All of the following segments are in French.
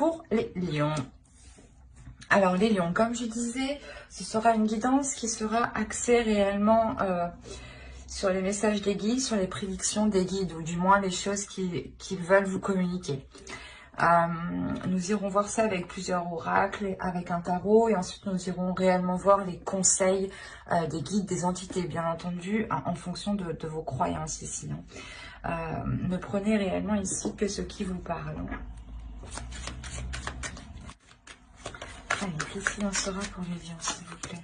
pour les lions. Alors les lions, comme je disais, ce sera une guidance qui sera axée réellement sur les messages des guides, sur les prédictions des guides, ou du moins les choses qu'ils veulent vous communiquer. Nous irons voir ça avec plusieurs oracles, avec un tarot, et ensuite nous irons réellement voir les conseils des guides, des entités, bien entendu, en fonction de vos croyances ici. Ne prenez réellement ici que ce qui vous parle. Allez, qu'est-ce qu'il en sera pour les lions, s'il vous plaît?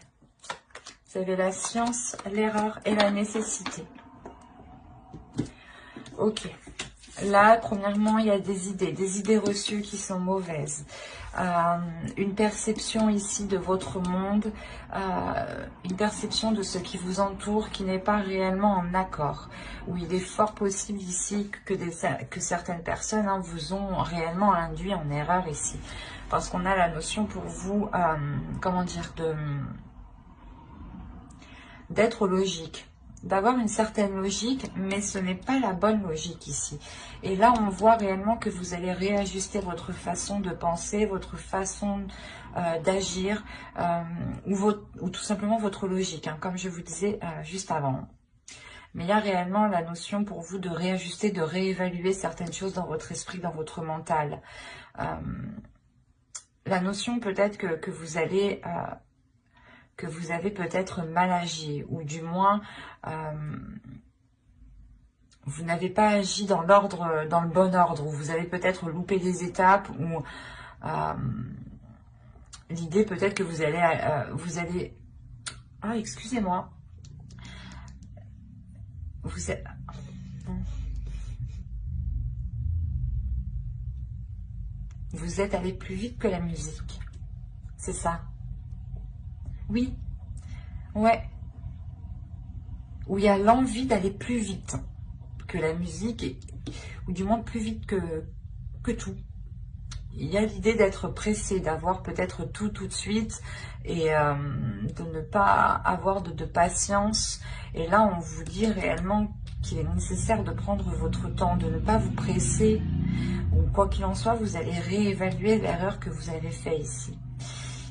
Vous avez la science, l'erreur et la nécessité. Ok. Là, premièrement, il y a des idées reçues qui sont mauvaises. Une perception ici de votre monde, une perception de ce qui vous entoure qui n'est pas réellement en accord. Où il est fort possible ici que certaines personnes vous ont réellement induit en erreur ici. Parce qu'on a la notion pour vous, comment dire, d'être logique. D'avoir une certaine logique, mais ce n'est pas la bonne logique ici. Et là, on voit réellement que vous allez réajuster votre façon de penser, votre façon d'agir, ou tout simplement votre logique, comme je vous disais juste avant. Mais il y a réellement la notion pour vous de réajuster, de réévaluer certaines choses dans votre esprit, dans votre mental. La notion peut-être que vous allez... que vous avez peut-être mal agi, ou du moins vous n'avez pas agi dans l'ordre, dans le bon ordre, ou vous avez peut-être loupé des étapes, ou l'idée peut-être que vous allez ah, excusez-moi, vous êtes allé plus vite que la musique, c'est ça? Oui, ouais. Où il y a l'envie d'aller plus vite que la musique, ou du moins plus vite que tout. Il y a l'idée d'être pressé, d'avoir peut-être tout de suite, et de ne pas avoir de patience. Et là, on vous dit réellement qu'il est nécessaire de prendre votre temps, de ne pas vous presser, ou quoi qu'il en soit, vous allez réévaluer l'erreur que vous avez faite ici.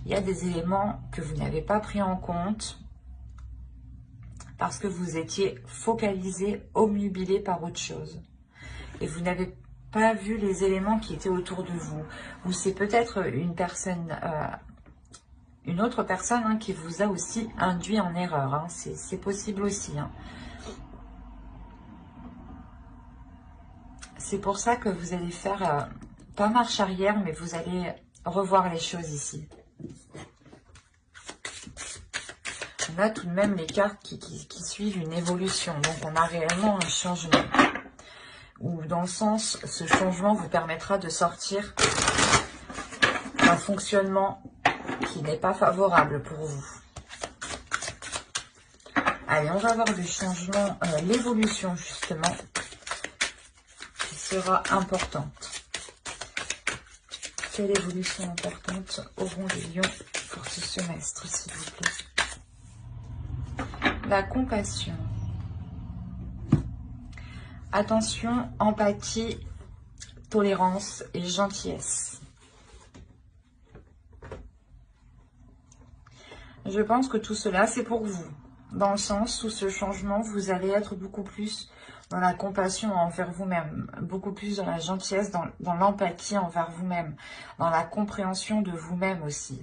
Il y a des éléments que vous n'avez pas pris en compte parce que vous étiez focalisé, obnubilé par autre chose. Et vous n'avez pas vu les éléments qui étaient autour de vous. Ou c'est peut-être une personne, une autre personne qui vous a aussi induit en erreur. C'est possible aussi. C'est pour ça que vous allez faire, pas marche arrière, mais vous allez revoir les choses ici. On a tout de même les cartes qui suivent une évolution. Donc, on a réellement un changement. Ou dans le sens, ce changement vous permettra de sortir d'un fonctionnement qui n'est pas favorable pour vous. Allez, on va voir le changement, l'évolution justement, qui sera importante. Quelle évolution importante auront les lions pour ce semestre, s'il vous plaît? La compassion. Attention, empathie, tolérance et gentillesse. Je pense que tout cela, c'est pour vous. Dans le sens où ce changement, vous allez être beaucoup plus dans la compassion envers vous-même, beaucoup plus dans la gentillesse, dans l'empathie envers vous-même, dans la compréhension de vous-même aussi.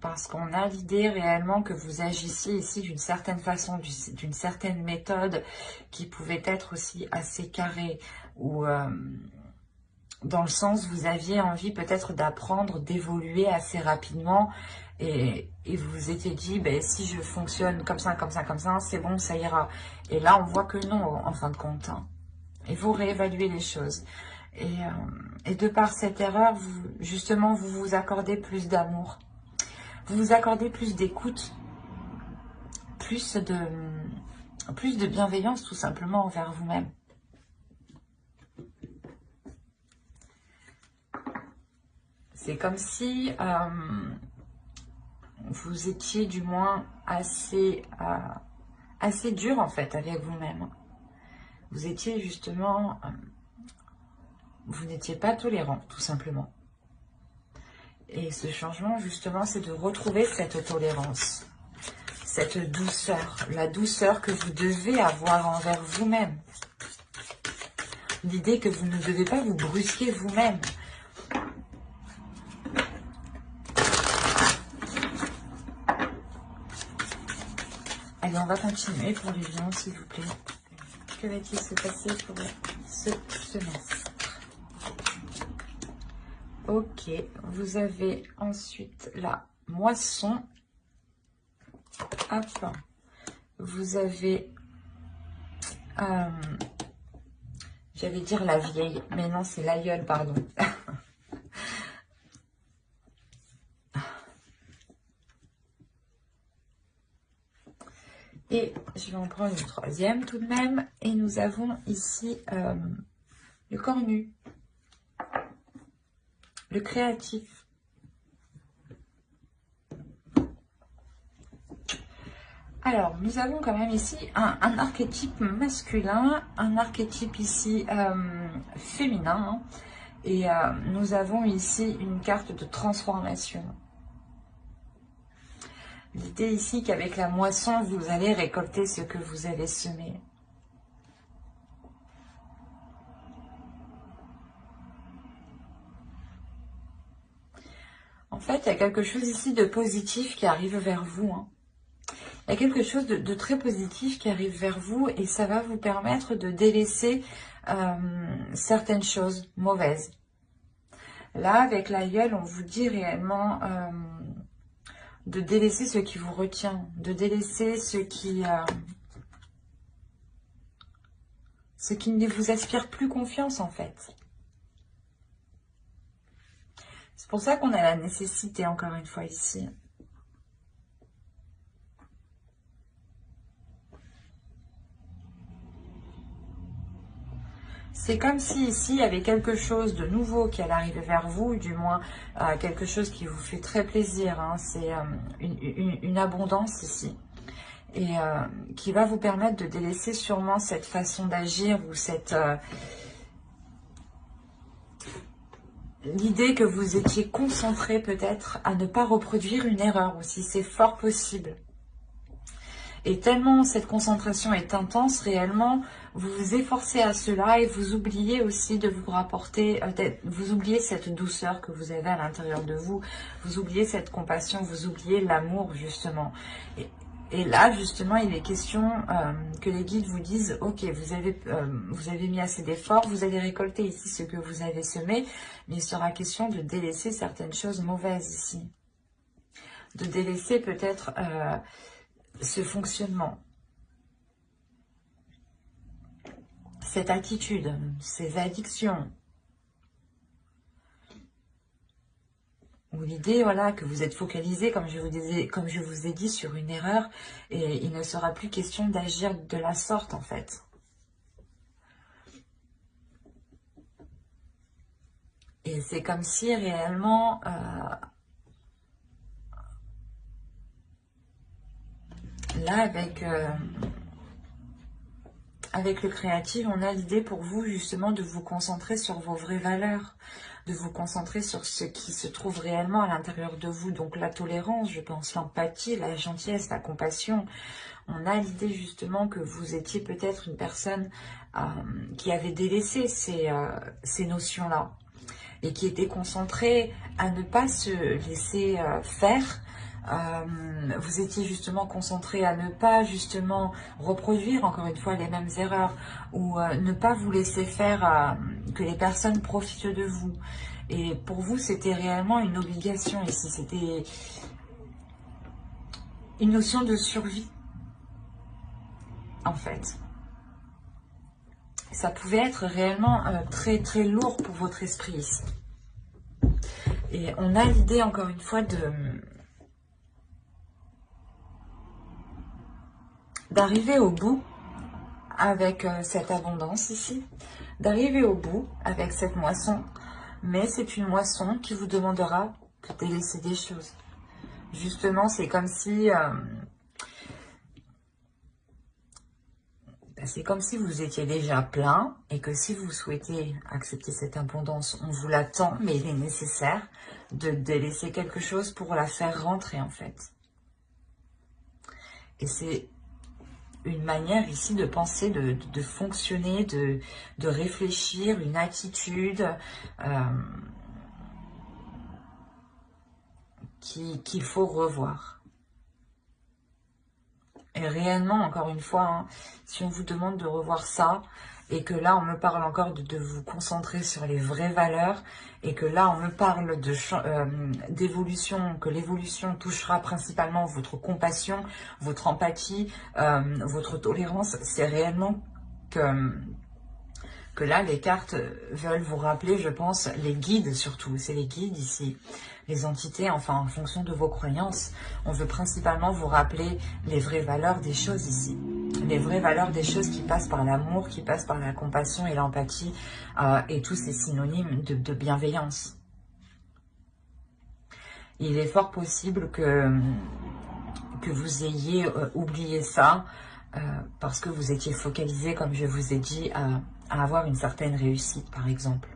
Parce qu'on a l'idée réellement que vous agissiez ici d'une certaine façon, d'une certaine méthode qui pouvait être aussi assez carrée, ou dans le sens vous aviez envie peut-être d'apprendre, d'évoluer assez rapidement, et vous vous étiez dit, si je fonctionne comme ça, c'est bon, ça ira. Et là, on voit que non, en fin de compte. Et vous réévaluez les choses. Et de par cette erreur, justement, vous vous accordez plus d'amour. Vous vous accordez plus d'écoute, plus de bienveillance tout simplement envers vous-même. C'est comme si vous étiez du moins assez dur en fait avec vous-même. Vous étiez justement Vous n'étiez pas tolérant, tout simplement. Et ce changement, justement, c'est de retrouver cette tolérance, cette douceur, la douceur que vous devez avoir envers vous-même. L'idée que vous ne devez pas vous brusquer vous-même. Allez, on va continuer pour les lions, s'il vous plaît. Que va-t-il se passer pour ce semestre? Ok, vous avez ensuite la moisson. Hop. Vous avez, j'allais dire la vieille, mais non, c'est l'aïeul, pardon. Et je vais en prendre une troisième tout de même. Et nous avons ici le cornu, le créatif. Alors, nous avons quand même ici un archétype masculin, un archétype ici féminin. Hein, et nous avons ici une carte de transformation. L'idée ici qu'avec la moisson, vous allez récolter ce que vous avez semé. En fait, il y a quelque chose ici de positif qui arrive vers vous. Hein. Il y a quelque chose de très positif qui arrive vers vous et ça va vous permettre de délaisser certaines choses mauvaises. Là, avec l'aïeul, on vous dit réellement de délaisser ce qui vous retient, de délaisser ce qui ne vous aspire plus confiance en fait. C'est pour ça qu'on a la nécessité, encore une fois, ici. C'est comme si ici, il y avait quelque chose de nouveau qui allait arriver vers vous, ou du moins quelque chose qui vous fait très plaisir. Hein. C'est une abondance ici. Et qui va vous permettre de délaisser sûrement cette façon d'agir ou cette... l'idée que vous étiez concentré peut-être à ne pas reproduire une erreur aussi. C'est fort possible. Et tellement cette concentration est intense, réellement, vous vous efforcez à cela et vous oubliez aussi de vous rapporter, vous oubliez cette douceur que vous avez à l'intérieur de vous, vous oubliez cette compassion, vous oubliez l'amour justement. Et là, justement, il est question que les guides vous disent, ok, vous avez mis assez d'efforts, vous allez récolter ici ce que vous avez semé, mais il sera question de délaisser certaines choses mauvaises ici. De délaisser peut-être... ce fonctionnement, cette attitude, ces addictions, ou l'idée voilà, que vous êtes focalisé, comme je vous ai dit, sur une erreur, et il ne sera plus question d'agir de la sorte en fait. Et c'est comme si réellement... là, avec le créatif, on a l'idée pour vous justement de vous concentrer sur vos vraies valeurs, de vous concentrer sur ce qui se trouve réellement à l'intérieur de vous. Donc la tolérance, je pense, l'empathie, la gentillesse, la compassion. On a l'idée justement que vous étiez peut-être une personne qui avait délaissé ces notions-là et qui était concentrée à ne pas se laisser faire. Vous étiez justement concentré à ne pas justement reproduire encore une fois les mêmes erreurs ou ne pas vous laisser faire que les personnes profitent de vous. Et pour vous, c'était réellement une obligation ici. C'était une notion de survie, en fait. Ça pouvait être réellement très très lourd pour votre esprit ici. Et on a l'idée encore une fois d'arriver au bout avec cette abondance ici, d'arriver au bout avec cette moisson, mais c'est une moisson qui vous demandera de délaisser des choses. Justement, c'est comme si C'est comme si vous étiez déjà plein et que si vous souhaitez accepter cette abondance, on vous l'attend, mais il est nécessaire de délaisser quelque chose pour la faire rentrer en fait. Et c'est une manière ici de penser, de fonctionner, de réfléchir, une attitude qu'il faut revoir. Et réellement, encore une fois, hein, si on vous demande de revoir ça, et que là, on me parle encore de vous concentrer sur les vraies valeurs, et que là, on me parle d'évolution, que l'évolution touchera principalement votre compassion, votre empathie, votre tolérance, c'est réellement que là, les cartes veulent vous rappeler, je pense, les guides surtout, c'est les guides ici, les entités, enfin, en fonction de vos croyances. On veut principalement vous rappeler les vraies valeurs des choses ici. Les vraies valeurs des choses qui passent par l'amour, qui passent par la compassion et l'empathie, et tous ces synonymes de bienveillance. Il est fort possible que vous ayez oublié ça, parce que vous étiez focalisé, comme je vous ai dit, à avoir une certaine réussite, par exemple.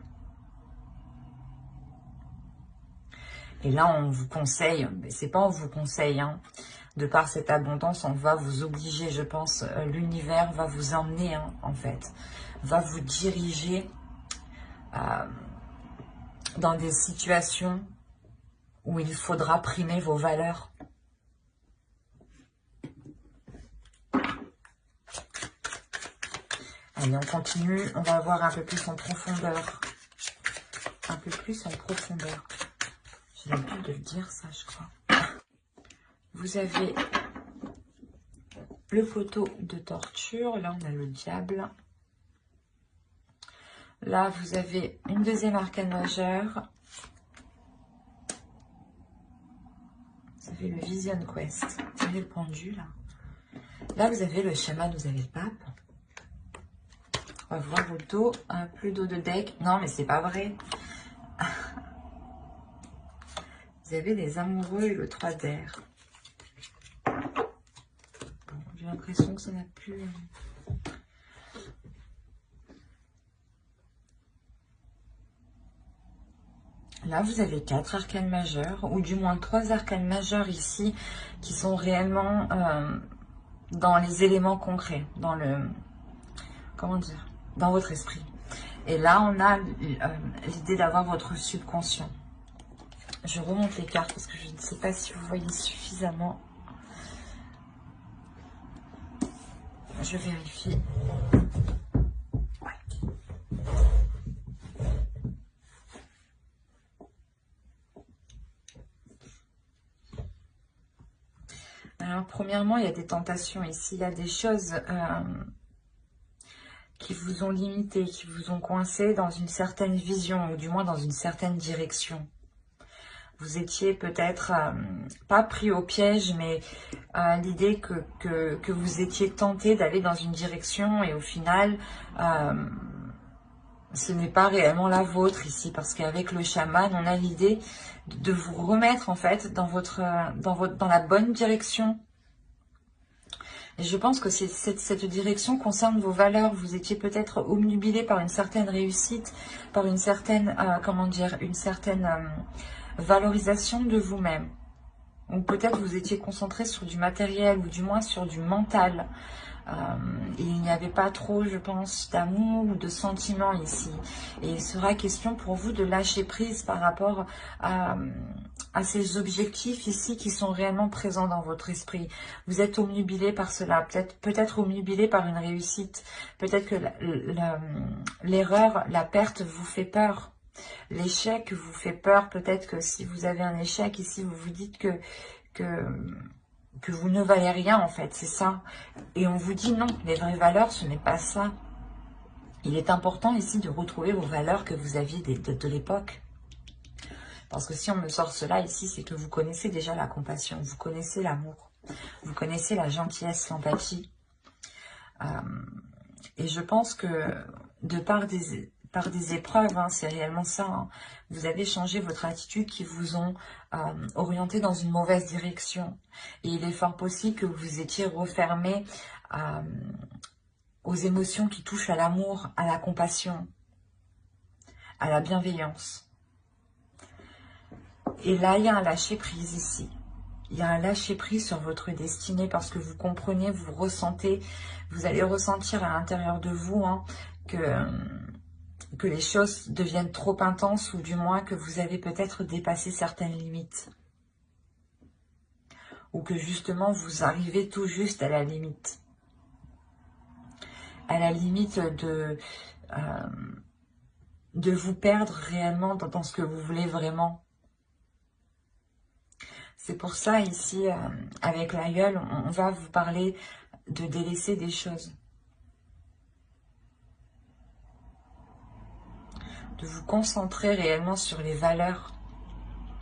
Et là, on vous conseille, mais c'est pas on vous conseille, hein, de par cette abondance, on va vous obliger, je pense, l'univers va vous emmener, hein, en fait, va vous diriger dans des situations où il faudra primer vos valeurs. Allez, on continue, on va voir un peu plus en profondeur. Un peu plus en profondeur. J'ai l'habitude de le dire, ça, je crois. Vous avez le poteau de torture. Là, on a le diable. Là, vous avez une deuxième arcane majeure. Vous avez le Vision Quest. Vous avez le pendu, là. Là, vous avez le chaman, vous avez le pape. On va voir vos dos. Plus d'eau de deck. Non, mais c'est pas vrai. Vous avez les amoureux et le 3 d'air. Bon, j'ai l'impression que ça n'a plus... Là, vous avez 4 arcanes majeures, ou du moins 3 arcanes majeures ici, qui sont réellement dans les éléments concrets, dans le... Comment dire? Dans votre esprit. Et là, on a l'idée d'avoir votre subconscient. Je remonte les cartes parce que je ne sais pas si vous voyez suffisamment. Je vérifie. Ouais. Alors, premièrement, il y a des tentations ici. Il y a des choses qui vous ont limité, qui vous ont coincé dans une certaine vision, ou du moins dans une certaine direction. Vous étiez peut-être pas pris au piège, mais l'idée que vous étiez tenté d'aller dans une direction et au final, ce n'est pas réellement la vôtre ici, parce qu'avec le chaman, on a l'idée de vous remettre en fait dans la bonne direction. Et je pense que cette direction concerne vos valeurs. Vous étiez peut-être obnubilé par une certaine réussite, par une certaine, comment dire, une certaine valorisation de vous-même. Ou peut-être vous étiez concentré sur du matériel, ou du moins sur du mental. Et il n'y avait pas trop, je pense, d'amour ou de sentiments ici. Et il sera question pour vous de lâcher prise par rapport à ces objectifs ici qui sont réellement présents dans votre esprit. Vous êtes obnubilé par cela, peut-être obnubilé par une réussite. Peut-être que l'erreur, la perte vous fait peur. L'échec vous fait peur. Peut-être que si vous avez un échec ici, vous vous dites que vous ne valez rien en fait, c'est ça. Et on vous dit non, les vraies valeurs, ce n'est pas ça. Il est important ici de retrouver vos valeurs que vous aviez de l'époque. Parce que si on me sort cela ici, c'est que vous connaissez déjà la compassion, vous connaissez l'amour, vous connaissez la gentillesse, l'empathie. Et je pense que de par des épreuves, hein, c'est réellement ça, hein, vous avez changé votre attitude qui vous ont orienté dans une mauvaise direction. Et il est fort possible que vous étiez refermé aux émotions qui touchent à l'amour, à la compassion, à la bienveillance. Et là, il y a un lâcher-prise ici. Il y a un lâcher-prise sur votre destinée parce que vous comprenez, vous ressentez, vous allez ressentir à l'intérieur de vous que les choses deviennent trop intenses ou du moins que vous avez peut-être dépassé certaines limites. Ou que justement, vous arrivez tout juste à la limite. À la limite de vous perdre réellement dans ce que vous voulez vraiment. C'est pour ça, ici, avec l'aïeul, on va vous parler de délaisser des choses. De vous concentrer réellement sur les valeurs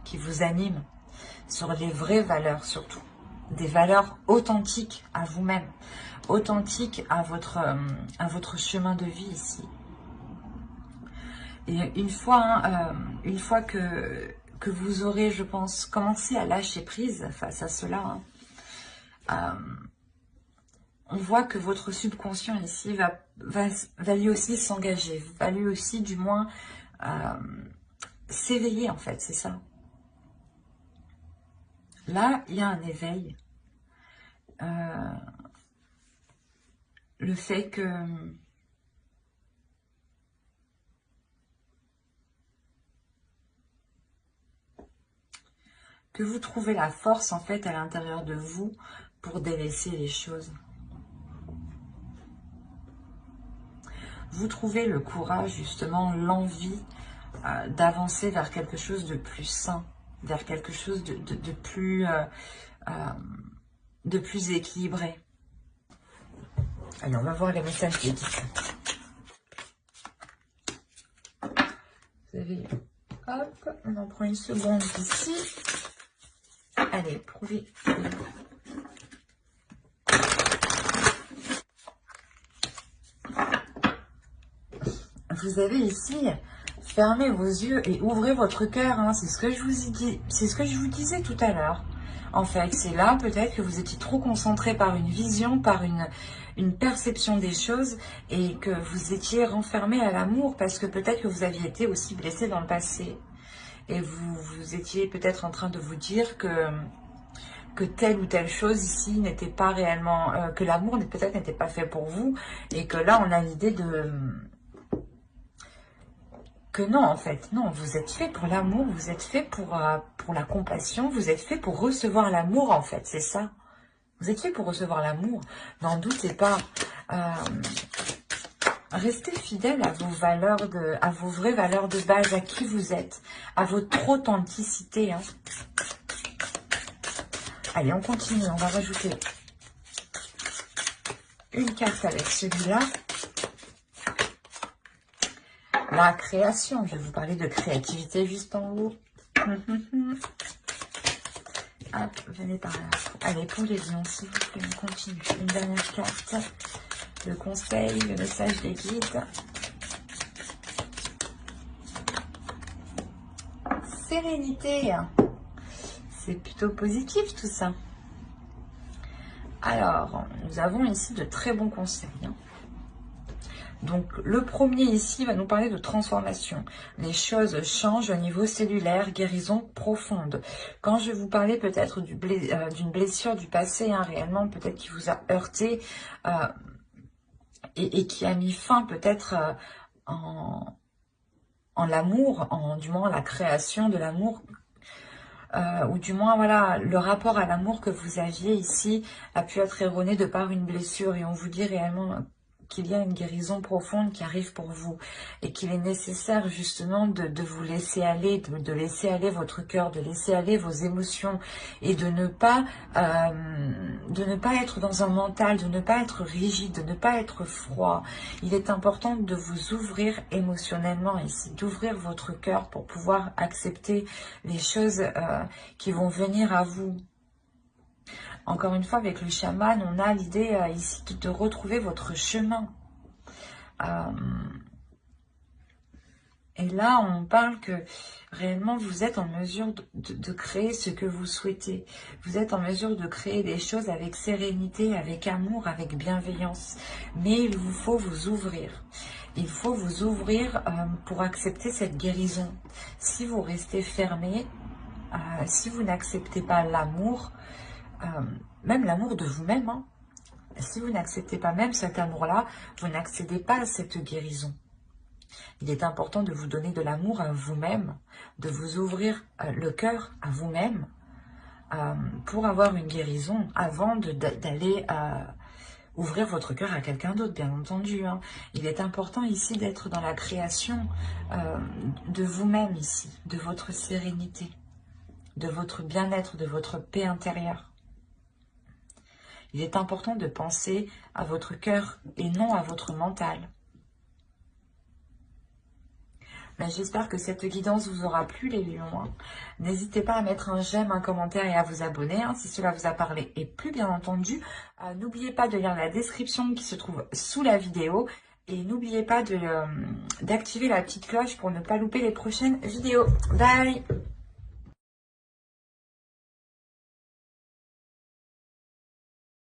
qui vous animent, sur les vraies valeurs surtout. Des valeurs authentiques à vous-même, authentiques à votre chemin de vie ici. Et une fois que vous aurez, je pense, commencé à lâcher prise face à cela, on voit que votre subconscient ici va lui aussi s'engager, va lui aussi du moins s'éveiller en fait, c'est ça. Là, il y a un éveil. Le fait que vous trouvez la force en fait à l'intérieur de vous pour délaisser les choses. Vous trouvez le courage, justement, l'envie d'avancer vers quelque chose de plus sain, vers quelque chose de plus équilibré. Allez, on va voir les messages des guides. Vous avez... Hop, on en prend une seconde ici. Allez, prouvez. Vous avez ici, fermez vos yeux et ouvrez votre cœur. Hein. C'est ce que je vous ai dit, c'est ce que je vous disais tout à l'heure. En fait, c'est là peut-être que vous étiez trop concentré par une vision, par une perception des choses et que vous étiez renfermé à l'amour parce que peut-être que vous aviez été aussi blessé dans le passé. Et vous étiez peut-être en train de vous dire que telle ou telle chose ici n'était pas réellement, que l'amour peut-être n'était pas fait pour vous, et que là on a l'idée que non en fait, non, vous êtes fait pour l'amour, vous êtes fait pour la compassion, vous êtes fait pour recevoir l'amour en fait, c'est ça. Vous êtes fait pour recevoir l'amour, n'en doutez pas. Restez fidèle à vos valeurs, à vos vraies valeurs de base, à qui vous êtes, à votre authenticité. Hein. Allez, on continue, on va rajouter une carte avec celui-là. La création, je vais vous parler de créativité juste en haut. Hop, venez par là. Allez, pour les lions, s'il vous plaît, on continue. Une dernière carte. Le conseil, le message des guides. Sérénité. C'est plutôt positif tout ça. Alors, nous avons ici de très bons conseils. Donc, le premier ici va nous parler de transformation. Les choses changent au niveau cellulaire, guérison profonde. Quand je vais vous parler peut-être d'une blessure du passé, hein, réellement, peut-être qui vous a heurté et qui a mis fin peut-être en l'amour, du moins la création de l'amour, ou du moins, voilà, le rapport à l'amour que vous aviez ici a pu être erroné de par une blessure. Et on vous dit réellement qu'il y a une guérison profonde qui arrive pour vous et qu'il est nécessaire justement de vous laisser aller, de laisser aller votre cœur, de laisser aller vos émotions et de ne pas être dans un mental, de ne pas être rigide, de ne pas être froid. Il est important de vous ouvrir émotionnellement ici, d'ouvrir votre cœur pour pouvoir accepter les choses qui vont venir à vous. Encore une fois, avec le chaman, on a l'idée ici de retrouver votre chemin. Et là, on parle que réellement, vous êtes en mesure de créer ce que vous souhaitez. Vous êtes en mesure de créer des choses avec sérénité, avec amour, avec bienveillance. Mais il vous faut vous ouvrir. Il faut vous ouvrir pour accepter cette guérison. Si vous restez fermé, si vous n'acceptez pas l'amour, même l'amour de vous-même, hein, si vous n'acceptez pas même cet amour-là, vous n'accédez pas à cette guérison. Il est important de vous donner de l'amour à vous-même, de vous ouvrir le cœur à vous-même pour avoir une guérison avant d'aller ouvrir votre cœur à quelqu'un d'autre, bien entendu. Hein. Il est important ici d'être dans la création de vous-même ici, de votre sérénité, de votre bien-être, de votre paix intérieure. Il est important de penser à votre cœur et non à votre mental. Mais j'espère que cette guidance vous aura plu, les lions. Hein. N'hésitez pas à mettre un j'aime, un commentaire et à vous abonner hein, si cela vous a parlé. Et plus bien entendu, n'oubliez pas de lire la description qui se trouve sous la vidéo. Et n'oubliez pas d'activer la petite cloche pour ne pas louper les prochaines vidéos. Bye!